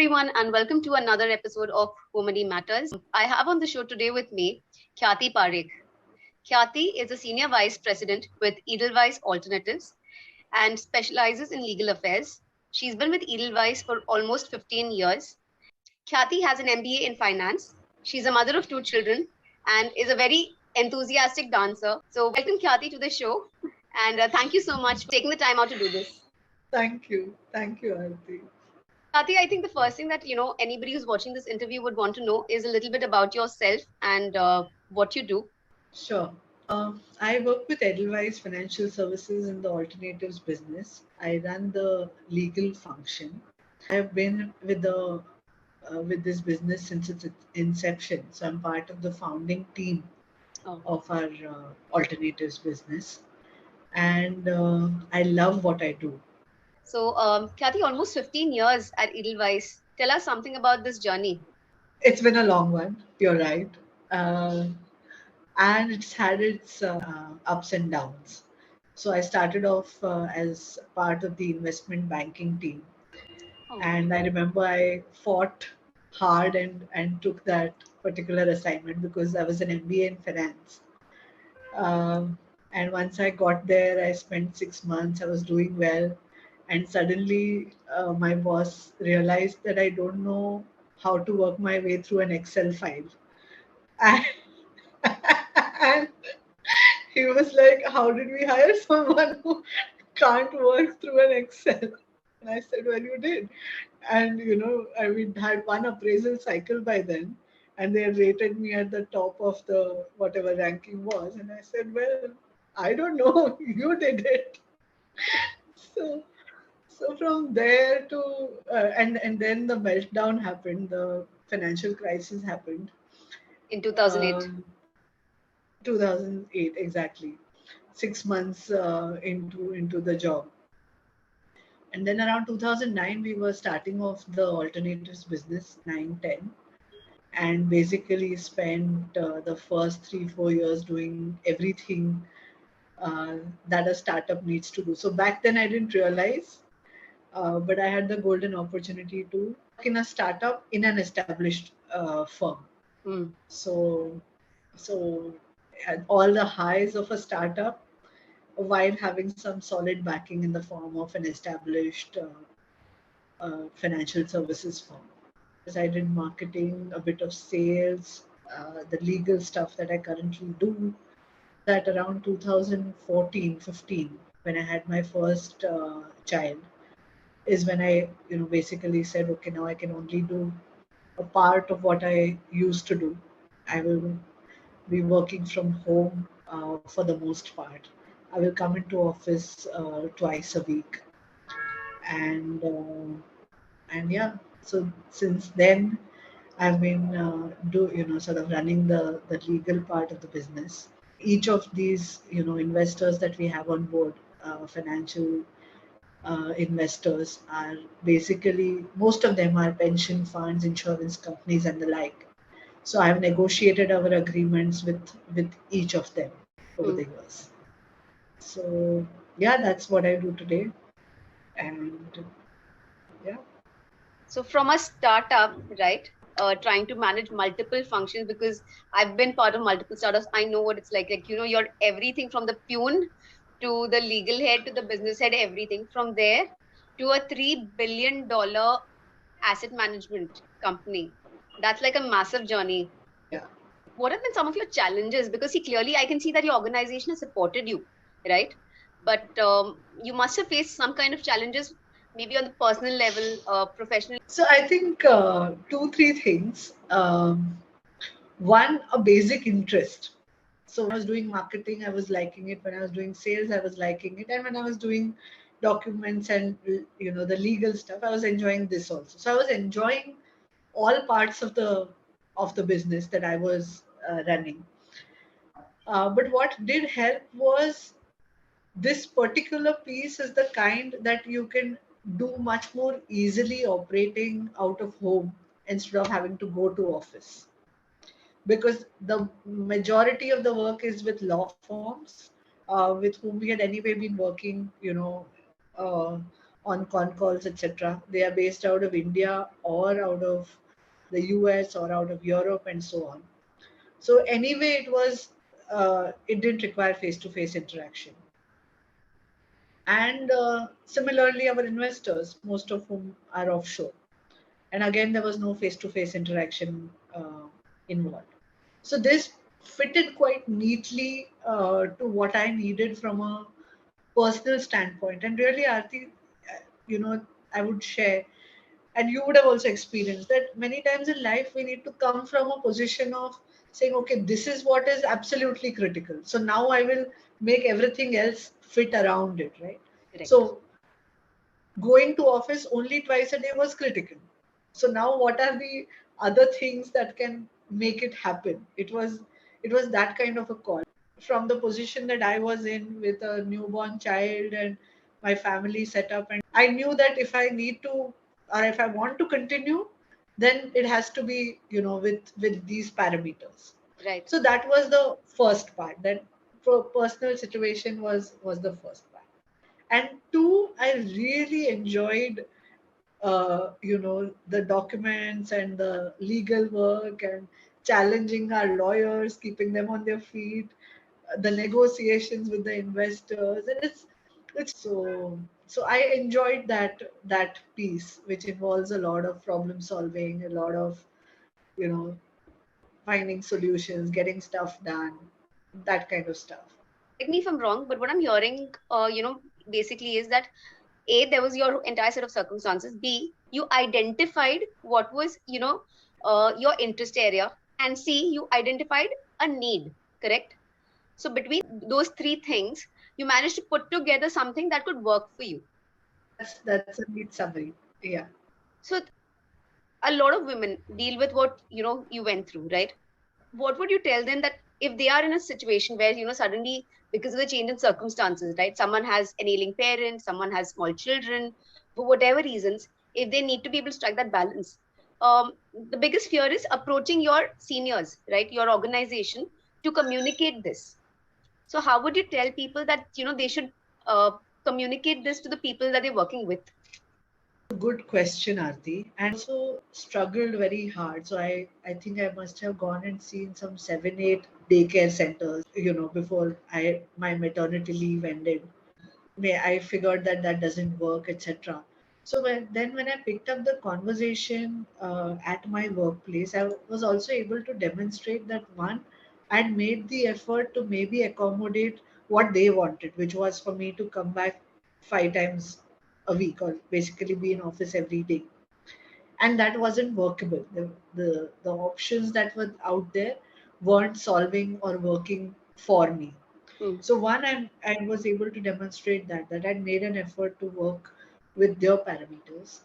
Everyone, and welcome to another episode of Comedy Matters. I have on the show today with me Khyati Parekh. Khyati is a senior vice president with Edelweiss Alternatives and specializes in legal affairs. She's been with Edelweiss for almost 15 years. Khyati has an MBA in finance. She's a mother of two children and is a very enthusiastic dancer. So, welcome Khyati to the show, and thank you so much for taking the time out to do this. Thank you. Thank you, Aarti. Khyati, I think the first thing that anybody who's watching this interview would want to know is a little bit about yourself and what you do. Sure. I work with Edelweiss Financial Services in the alternatives business. I run the legal function. I've been with this business since its inception. So I'm part of the founding team Oh. of our alternatives business, and I love what I do. So, Khyati, almost 15 years at Edelweiss. Tell us something about this journey. It's been a long one. You're right. Uh, and it's had its ups and downs. So I started off as part of the investment banking team, Oh. and I remember I fought hard and took that particular assignment because I was an MBA in finance. Um, and once I got there, I spent 6 months. I was doing well, and suddenly my boss realized that I don't know how to work my way through an Excel file. And, and he was like, "How did we hire someone who can't work through an Excel?" And I said, "Well, you did." And we had one appraisal cycle by then, and they had rated me at the top of the whatever ranking was. And I said, "Well, I don't know. You did it." So, so from there to and then the meltdown happened. The financial crisis happened. In 2008. Um, 2008 exactly. 6 months into the job, and then around 2009 we were starting off the alternatives business 9-10, and basically spent the first 3-4 years doing everything uh, that a startup needs to do. So back then I didn't realize, but I had the golden opportunity to work in a startup in an established firm. Mm. So had all the highs of a startup while having some solid backing in the form of an established financial services firm. I did marketing, a bit of sales, the legal stuff that I currently do. That around 2014-15, when I had my first child, is when I basically said, okay, now I can only do a part of what I used to do. I will be working from home for the most part. I will come into office twice a week, and yeah. So since then, I've been sort of running the legal part of the business. Each of these investors that we have on board, financial investors, are basically, most of them are pension funds, insurance companies, and the like. So I've negotiated our agreements with each of them over Mm. the years. So yeah, that's what I do today, and yeah. So, from a startup, right, trying to manage multiple functions, because I've been part of multiple startups, I know what it's like. Like, you're everything from the peon to the legal head to the business head, everything from there to a $3 billion asset management company. That's like a massive journey. Yeah. What have been some of your challenges? Because see, clearly I can see that your organization has supported you, right? But you must have faced some kind of challenges, maybe on the personal level, professional. So I think two, three things. One, a basic interest. So when I was doing marketing, I was liking it. When I was doing sales, I was liking it. And when I was doing documents and the legal stuff, I was enjoying this also. So I was enjoying all parts of the business that I was running. But what did help was, this particular piece is the kind that you can do much more easily operating out of home instead of having to go to office, because the majority of the work is with law firms with whom we had anyway been working uh, on con calls, etc. They are based out of India or out of the US or out of Europe and so on. So anyway, it didn't require face-to-face interaction. And similarly, our investors, most of whom are offshore. And again, there was no face-to-face interaction involved. So this fitted quite neatly to what I needed from a personal standpoint. And really, Aarti, I would share, and you would have also experienced that many times in life we need to come from a position of saying, okay, this is what is absolutely critical. So now I will make everything else fit around it, right? Correct. So going to office only twice a day was critical. So now what are the other things that can make it happen? It was that kind of a call. From the position that I was in with a newborn child and my family set up, and I knew that if I need to, or if I want to continue, then it has to be, with these parameters. Right. So that was the first part. That personal situation was the first part. And two, I really enjoyed the documents and the legal work and challenging our lawyers, keeping them on their feet, the negotiations with the investors, and it's so I enjoyed that piece, which involves a lot of problem solving, a lot of you know finding solutions, getting stuff done, that kind of stuff. Correct me if I'm wrong, but what I'm hearing, basically is that A, there was your entire set of circumstances. B, you identified what was, your interest area. And C, you identified a need, correct? So between those three things, you managed to put together something that could work for you. That's a neat summary. Yeah. So a lot of women deal with what, you went through, right? What would you tell them that if they are in a situation where, suddenly because of the change in circumstances, right? Someone has an ailing parent, someone has small children, for whatever reasons, if they need to be able to strike that balance. The biggest fear is approaching your seniors, right? Your organization to communicate this. So how would you tell people that, they should communicate this to the people that they're working with? Good question, Arti. And also struggled very hard. So I think I must have gone and seen some 7, 8 daycare centers, before my maternity leave ended. I figured that that doesn't work, etc. So when I picked up the conversation at my workplace, I was also able to demonstrate that one, I'd made the effort to maybe accommodate what they wanted, which was for me to come back 5 times a week or basically be in office every day, and that wasn't workable. The options that were out there weren't solving or working for me. Hmm. So one, I was able to demonstrate that I made an effort to work with their parameters.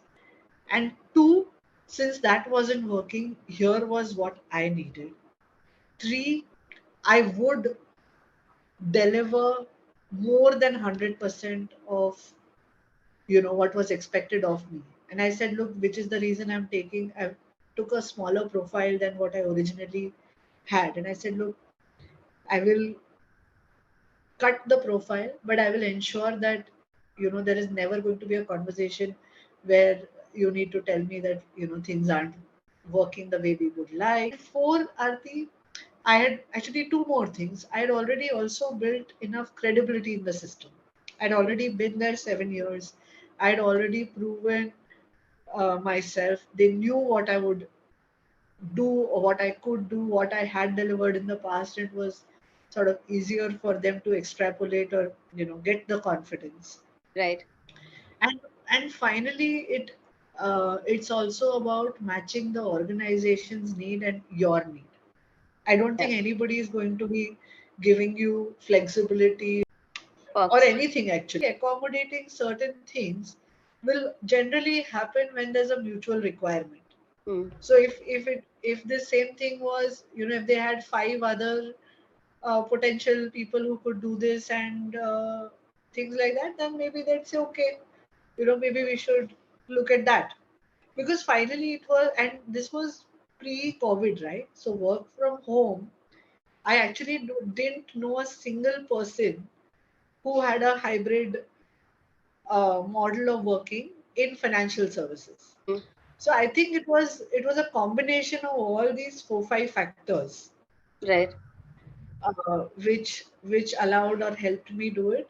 And two, since that wasn't working, here was what I needed. Three, I would deliver more than 100% of what was expected of me. And I said, look, which is the reason I took a smaller profile than what I originally had. And I said, look, I will cut the profile, but I will ensure that there is never going to be a conversation where you need to tell me that things aren't working the way we would like. For Arti, I had actually two more things. I had already also built enough credibility in the system. I'd already been there 7 years. I'd already proven myself. They knew what I would do or what I could do, what I had delivered in the past. It was sort of easier for them to extrapolate or get the confidence. Right. And finally, it's also about matching the organization's need and your need. I don't Yeah. think anybody is going to be giving you flexibility or Perks. anything actually. Accommodating certain things will generally happen when there's a mutual requirement. Hmm. So if the same thing was, if they had five other potential people who could do this and things like that, then maybe they'd say, okay, maybe we should look at that. Because finally it was, and this was pre-COVID, right? So work from home, I actually didn't know a single person who had a hybrid model of working in financial services. Mm. So I think it was a combination of all these 4 5 factors, Right. which allowed or helped me do it.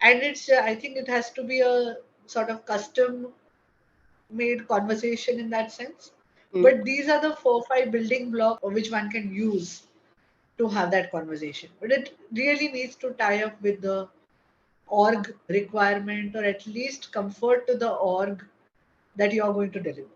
And it's I think it has to be a sort of custom made conversation in that sense. Mm. But these are the 4 5 building blocks which one can use to have that conversation. But it really needs to tie up with the org requirement, or at least comfort to the org that you are going to deliver.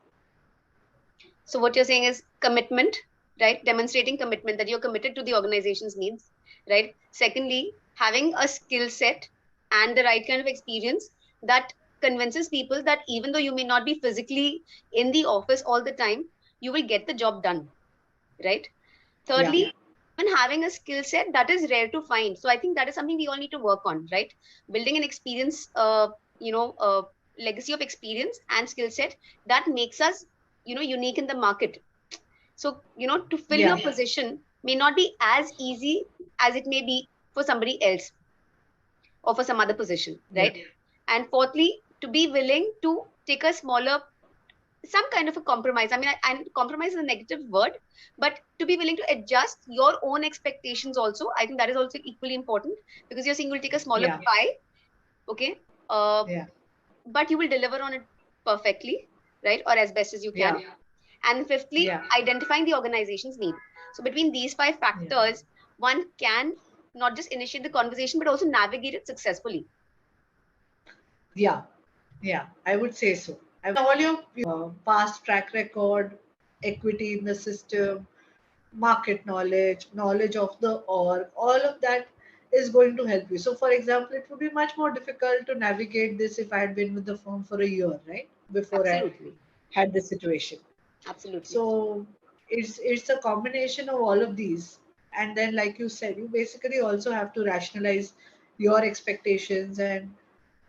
So what you're saying is commitment, right? Demonstrating commitment that you're committed to the organization's needs, right? Secondly, having a skill set and the right kind of experience that convinces people that even though you may not be physically in the office all the time, you will get the job done, right? Yeah, Thirdly, even having a skill set that is rare to find. So I think that is something we all need to work on, right? Building an experience, legacy of experience and skill set that makes us, unique in the market. So, to fill yeah, your position may not be as easy as it may be for somebody else or for some other position, yeah, right? And fourthly, to be willing to take a smaller, some kind of a compromise. I mean, and compromise is a negative word, but to be willing to adjust your own expectations also, I think that is also equally important, because you're saying you'll take a smaller yeah, pie, okay, uh, yeah, but you will deliver on it perfectly, right, or as best as you can. yeah, And fifthly, yeah, identifying the organization's need. So between these five yeah, factors, one can not just initiate the conversation but also navigate it successfully. yeah, yeah. I would say so. All your past track record, equity in the system, market knowledge, knowledge of the org, all of that is going to help you. So, for example, it would be much more difficult to navigate this if I had been with the firm for a year, right? Before I Absolutely. had this situation. Absolutely. So it's a combination of all of these. And then, like you said, you basically also have to rationalize your expectations and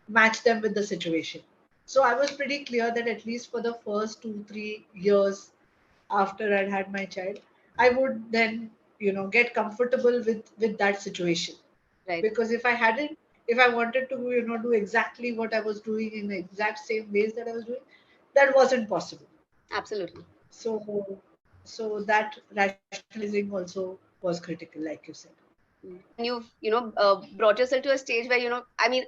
match them with the situation. So I was pretty clear that at least for the first 2 3 years after I'd had my child, I would then, get comfortable with that situation. Right. Because if I wanted to, do exactly what I was doing in the exact same ways that I was doing, that wasn't possible. Absolutely. So, so that rationalizing also was critical, like you said. And you've, brought yourself to a stage where, I mean,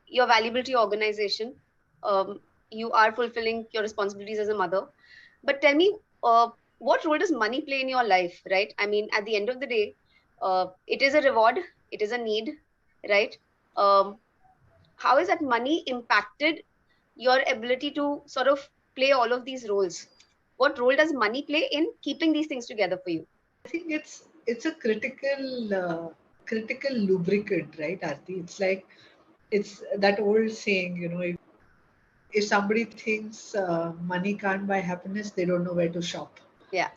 you're valuable to your organization. um, you are fulfilling your responsibilities as a mother. But tell me, what role does money play in your life, right? I mean, at the end of the day, it is a reward, it is a need, right? um, how is that money impacted your ability to sort of play all of these roles? What role does money play in keeping these things together for you? I think it's a critical lubricant, right, Arti? It's like it's that old saying, if somebody thinks money can't buy happiness, they don't know where to shop. Yeah.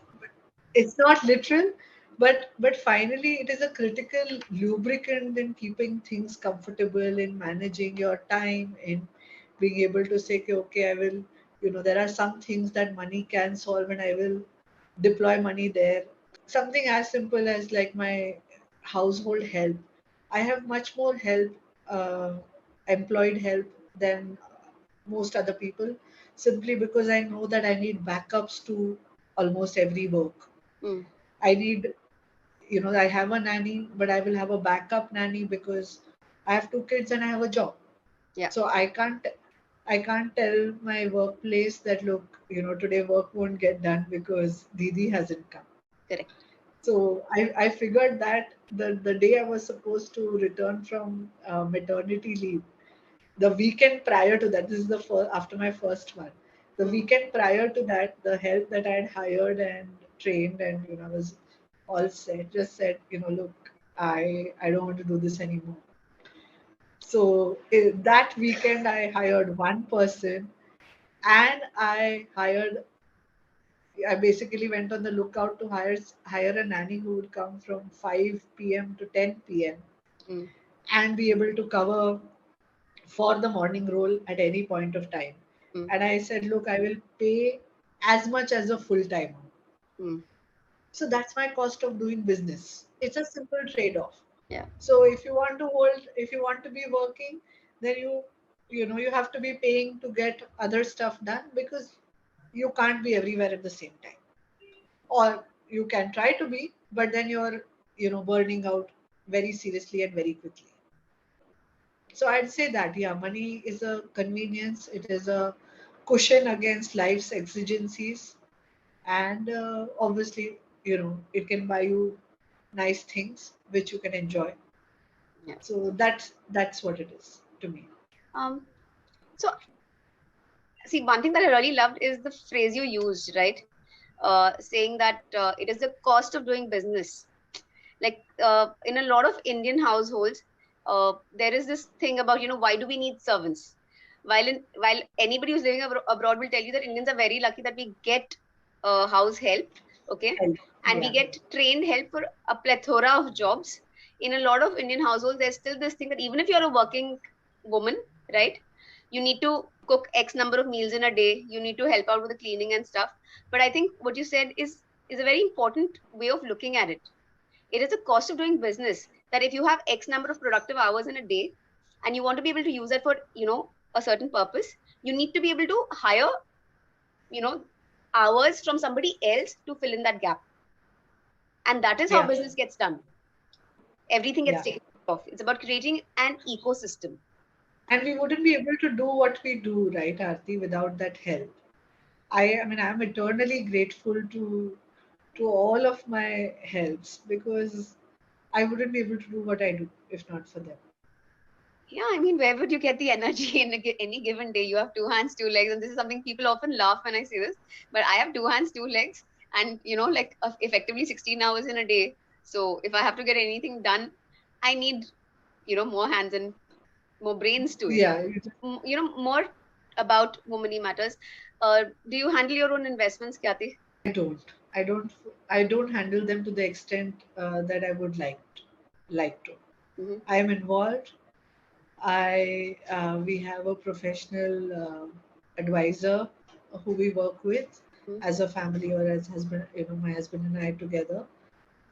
It's not literal, but finally it is a critical lubricant in keeping things comfortable, in managing your time, in being able to say, okay, okay, I will, there are some things that money can solve and I will deploy money there. Something as simple as like my household help. I have much more help, uh, employed help, than most other people, simply because I know that I need backups to almost every work. Mm. I need, I have a nanny, but I will have a backup nanny because I have 2 kids and I have a job. Yeah. So I can't tell my workplace that, look, today work won't get done because Didi hasn't come. Correct. So I figured that the day I was supposed to return from maternity leave, the weekend prior to that, this is the first after my first one. The Mm. weekend prior to that, the help that I had hired and trained and was all set, just said, look, I don't want to do this anymore. So that weekend, I hired one person, and I basically went on the lookout to hire a nanny who would come from 5 p.m. to 10 p.m. Mm. and be able to cover for the morning role at any point of time. Mm. And I said, look, I will pay as much as a full timer. Mm. So that's my cost of doing business. It's a simple trade off. Yeah. So if you want to be working, then you you have to be paying to get other stuff done because you can't be everywhere at the same time. Or you can try to be, but then you're, burning out very seriously and very quickly. So I'd say that, yeah, money is a convenience. It is a cushion against life's exigencies. And obviously, it can buy you nice things which you can enjoy. Yeah. So that's what it is to me. Um, so see, one thing that I really loved is the phrase you used, right? Saying that it is the cost of doing business. Like in a lot of Indian households, there is this thing about, why do we need servants? While anybody who's living abroad will tell you that Indians are very lucky that we get house help, okay, Help. and we Yeah. get trained help for a plethora of jobs. In a lot of Indian households, there's still this thing that even if you're a working woman, right, you need to cook X number of meals in a day. You need to help out with the cleaning and stuff. But I think what you said is a very important way of looking at it. It is a cost of doing business that if you have X number of productive hours in a day and you want to be able to use that for, a certain purpose, you need to be able to hire, you know, hours from somebody else to fill in that gap. And that is how Yeah. business gets done. Everything gets Yeah. taken off. It's about creating an ecosystem. And we wouldn't be able to do what we do, right, Aarti, without that help. I mean, I'm eternally grateful to all of my helps because I wouldn't be able to do what I do if not for them. Yeah, I mean, where would you get the energy in any given day? You have two hands, two legs, and this is something people often laugh when I say this. But I have two hands, two legs, and like effectively 16 hours in a day. So if I have to get anything done, I need more hands and more brains too. Yeah, More about Women Matters. Do you handle your own investments, Khyati? I don't. I don't. I don't handle them to the extent that I would like to. Mm-hmm. I am involved. I We have a professional advisor who we work with as a family or as husband. My husband and I together.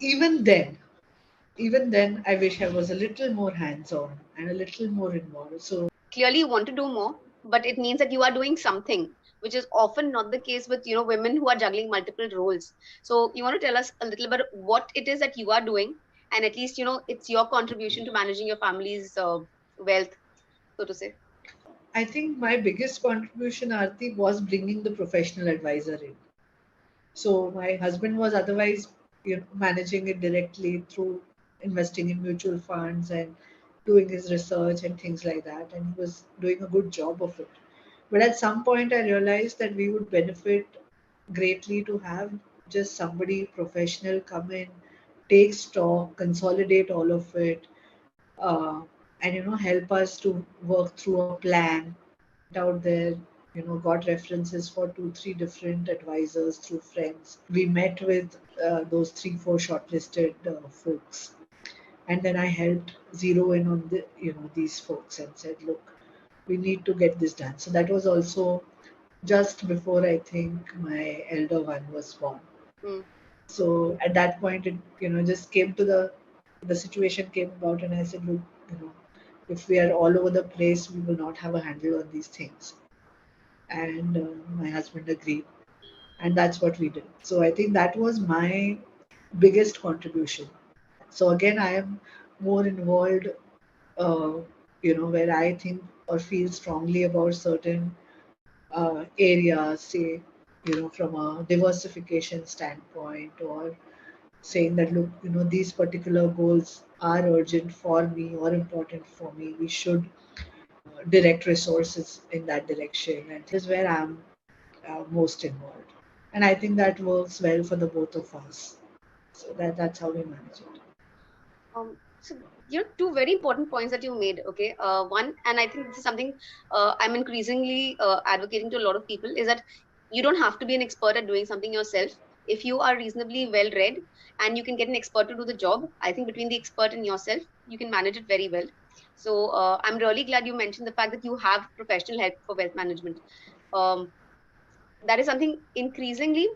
Even then, even then, I wish I was a little more hands-on and a little more involved. So Clearly you want to do more, but it means that you are doing something, which is often not the case with women who are juggling multiple roles. So you want to tell us a little bit what it is that you are doing, and at least it's your contribution to managing your family's wealth, so to say. I think my biggest contribution, Aarti, was bringing the professional advisor in. So my husband was otherwise, managing it directly through investing in mutual funds and doing his research and things like that, and he was doing a good job of it. But at some point, I realized that we would benefit greatly to have just somebody professional come in, take stock, consolidate all of it, uh, and help us to work through a plan. Went out there, got references for two three different advisors through friends. We met with those 3 4 shortlisted folks, and then I helped zero in on these folks and said, look, we need to get this done. So that was also just before I think my elder one was born. Mm. So at that point, it just came to the situation came about, and I said, look, if we are all over the place, we will not have a handle on these things. And my husband agreed, and that's what we did. So I think that was my biggest contribution. So again, I am more involved, uh, where I think or feel strongly about certain areas, say, from a diversification standpoint, or saying that, look, these particular goals are urgent for me or important for me. We should direct resources in that direction, and this is where I'm most involved. And I think that works well for the both of us. So that's how we manage it. So two very important points that you made. Okay, one, and I think this is something I'm increasingly advocating to a lot of people, is that you don't have to be an expert at doing something yourself. If you are reasonably well read and you can get an expert to do the job, I think between the expert and yourself, you can manage it very well. So I'm really glad you mentioned the fact that you have professional help for wealth management. Um, that is something increasingly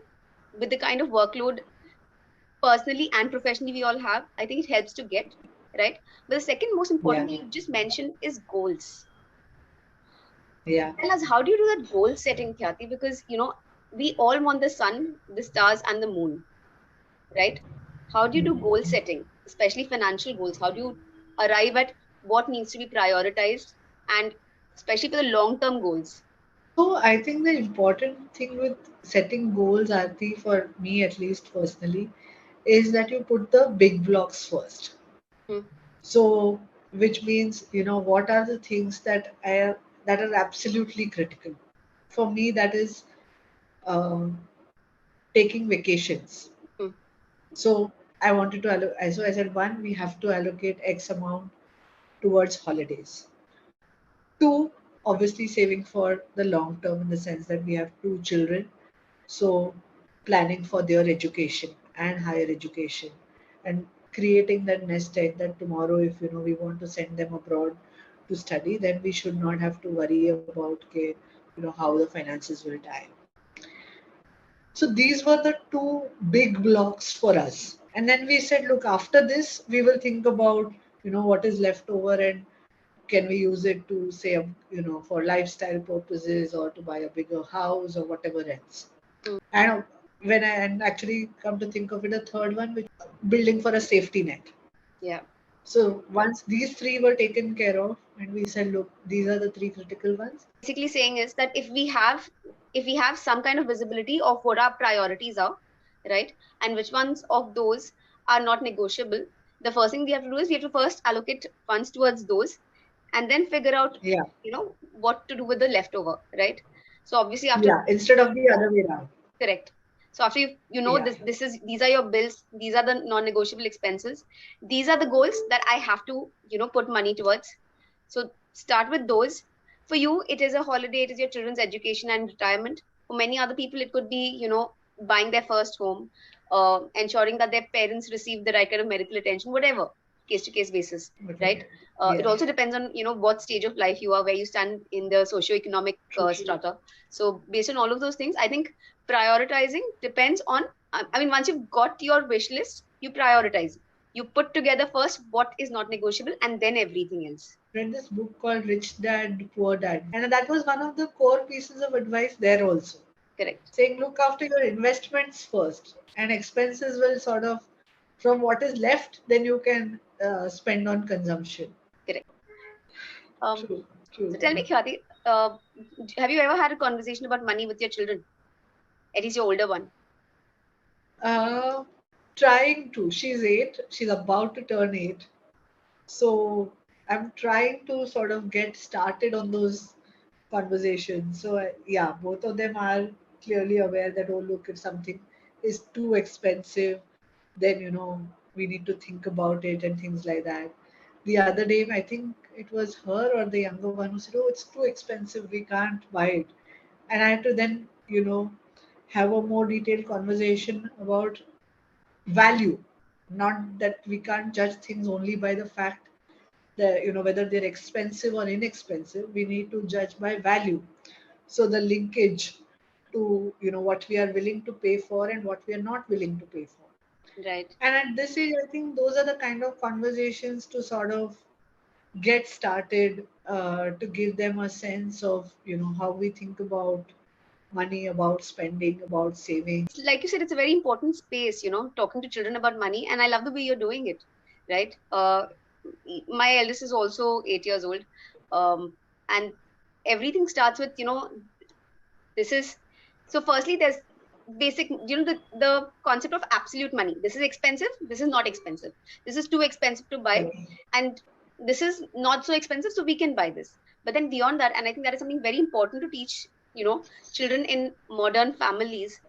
with the kind of workload personally and professionally we all have, I think it helps to get right. But the second most Yeah. important thing you just mentioned is goals. Yeah. Tell us, how do you do that goal setting, Khyati? Because, we all want the sun, the stars, and the moon, right? How do you do goal setting, especially financial goals? How do you arrive at what needs to be prioritized, and especially for the long term goals? So I think the important thing with setting goals, Aarti, for me at least personally, is that you put the big blocks first. Hmm. So, which means, what are the things that are absolutely critical? For me, that is um, taking vacations. Hmm. So I wanted to so I said, one, we have to allocate X amount towards holidays. Two, obviously saving for the long term in the sense that we have two children. So planning for their education and higher education and creating that nest egg that tomorrow if we want to send them abroad to study, then we should not have to worry about okay, how the finances will tie. So these were the two big blocks for us. And then we said, look, after this, we will think about, what is left over and can we use it to say, for lifestyle purposes or to buy a bigger house or whatever else. Hmm. And and actually come to think of it, a third one, which building for a safety net. Yeah. So once these three were taken care of, and we said, look, these are the three critical ones. Basically saying is that if we have some kind of visibility of what our priorities are, right, and which ones of those are not negotiable, the first thing we have to do is we have to first allocate funds towards those, and then figure out Yeah, what to do with the leftover, right? So obviously after. yeah. Instead of the other way around. Correct. So after you know Yeah, these are your bills, these are the non-negotiable expenses, these are the goals that I have to put money towards. So start with those. For you, it is a holiday, it is your children's education and retirement. For many other people, it could be buying their first home, ensuring that their parents receive the right kind of medical attention, whatever, case to case basis, right? whatever. It Yeah, also depends on what stage of life you are, where you stand in the socio-economic true. strata. So based on all of those things, I think prioritizing depends on, I mean, once you've got your wish list, you prioritize, you put together first what is not negotiable and then everything else. Read this book called Rich Dad, Poor Dad. And that was one of the core pieces of advice there also. Correct. Saying look after your investments first and expenses will sort of from what is left then you can spend on consumption. Correct. um True, true. so tell me, Khyati, have you ever had a conversation about money with your children, at least your older one? uh, Trying to. She's 8, she's about to turn 8, so I'm trying to sort of get started on those conversations. So yeah, both of them are clearly aware that oh look, if something is too expensive, then we need to think about it and things like that. The other day, I think it was her or the younger one who said, "Oh, it's too expensive. We can't buy it." And I had to then have a more detailed conversation about value. Not that we can't judge things only by the fact that whether they're expensive or inexpensive. We need to judge by value. So the linkage to what we are willing to pay for and what we are not willing to pay for. Right. And at this age, I think those are the kind of conversations to sort of get started, to give them a sense of how we think about money, about spending, about saving. Like you said, it's a very important space, talking to children about money, and I love the way you're doing it, right? My eldest is also 8 years old, and everything starts with this is so firstly there's basic, the concept of absolute money. This is expensive, this is not expensive, this is too expensive to buy, and this is not so expensive, so we can buy this. But then beyond that, and I think that is something very important to teach children in modern families,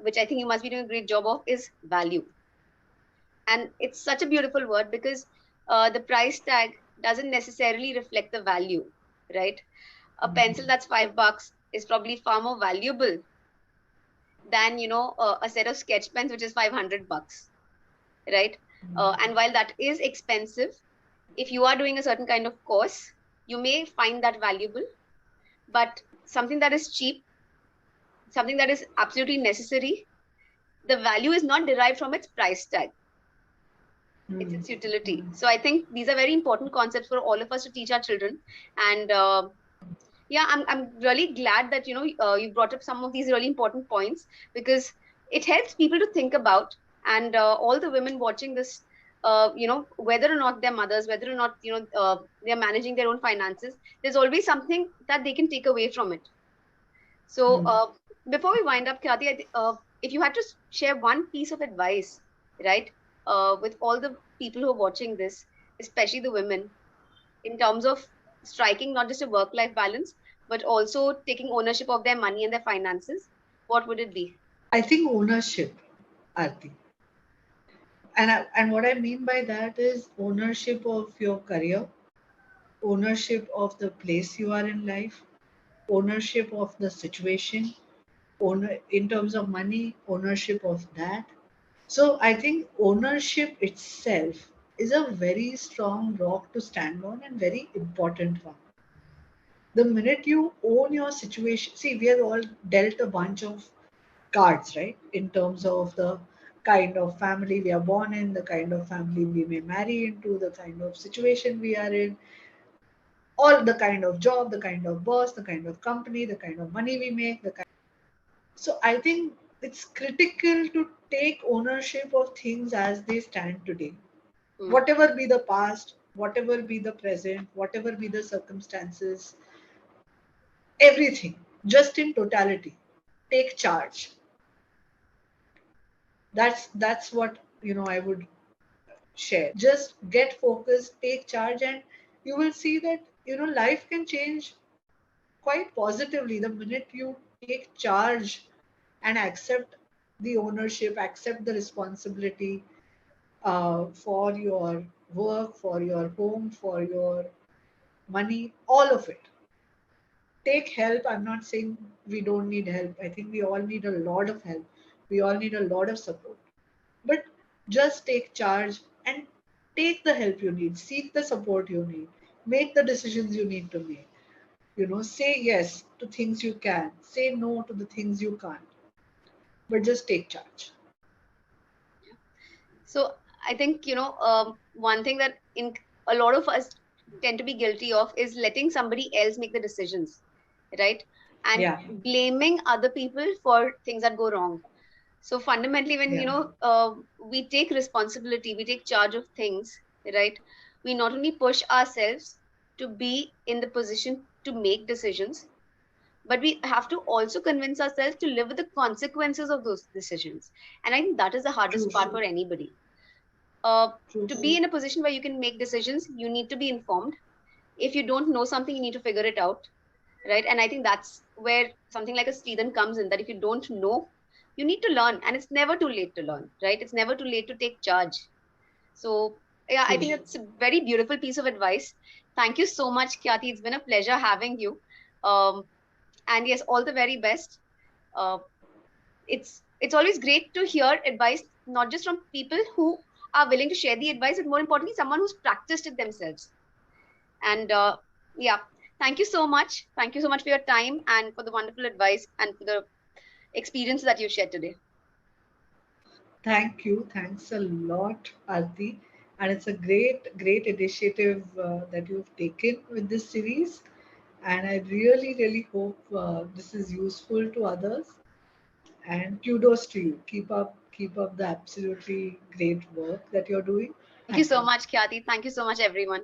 which I think you must be doing a great job of, is value. And it's such a beautiful word because the price tag doesn't necessarily reflect the value, right? A pencil that's $5 is probably far more valuable than a set of sketch pens which is $500, right? And while that is expensive, if you are doing a certain kind of course, you may find that valuable. But something that is cheap, something that is absolutely necessary, the value is not derived from its price tag, it's Mm. its utility. So I think these are very important concepts for all of us to teach our children. And Yeah, I'm really glad that you brought up some of these really important points, because it helps people to think about, and all the women watching this, whether or not they're mothers, whether or not they're managing their own finances, there's always something that they can take away from it. So Hmm. before we wind up, Khyati, if you had to share one piece of advice, right, with all the people who are watching this, especially the women, in terms of striking not just a work life balance, but also taking ownership of their money and their finances, what would it be? I think ownership, Aarti. And what I mean by that is ownership of your career, ownership of the place you are in life, ownership of the situation, owner in terms of money, ownership of that. So I think ownership itself is a very strong rock to stand on and very important one. The minute you own your situation, see, we are all dealt a bunch of cards, right? In terms of the kind of family we are born in, the kind of family we may marry into, the kind of situation we are in, all the kind of job, the kind of boss, the kind of company, the kind of money we make, the kind. So I think it's critical to take ownership of things as they stand today. Hmm. Whatever be the past, whatever be the present, whatever be the circumstances, everything, just in totality. Take charge. That's what I would share. Just get focused, take charge, and you will see that life can change quite positively the minute you take charge and accept the ownership, accept the responsibility for your work, for your home, for your money, all of it. Take help. I'm not saying we don't need help. I think we all need a lot of help. We all need a lot of support. But just take charge and take the help you need, seek the support you need, make the decisions you need to make. Say yes to things you can, say no to the things you can't, but just take charge. So I think, one thing that in a lot of us tend to be guilty of is letting somebody else make the decisions, right? And Yeah, blaming other people for things that go wrong. So fundamentally, when yeah, we take responsibility, we take charge of things, right? We not only push ourselves to be in the position to make decisions, but we have to also convince ourselves to live with the consequences of those decisions. And I think that is the hardest true, part for anybody. uh, true, to be in a position where you can make decisions, you need to be informed. If you don't know something, you need to figure it out, right? And I think that's where something like a Stephen comes in, that if you don't know, you need to learn, and it's never too late to learn, right? It's never too late to take charge. So yeah, I true. think it's a very beautiful piece of advice. Thank you so much, Khyati. It's been a pleasure having you. um, and yes, all the very best. uh, it's always great to hear advice, not just from people who are willing to share the advice, but more importantly, someone who's practiced it themselves. And yeah, thank you so much. Thank you so much for your time and for the wonderful advice and for the experience that you shared today. Thank you. Thanks a lot, Arti. And it's a great, great initiative that you've taken with this series. And I really, really hope this is useful to others. And kudos to you. Keep up the absolutely great work that you're doing. Thank you Thank so you. much, Khyati. Thank you so much, everyone.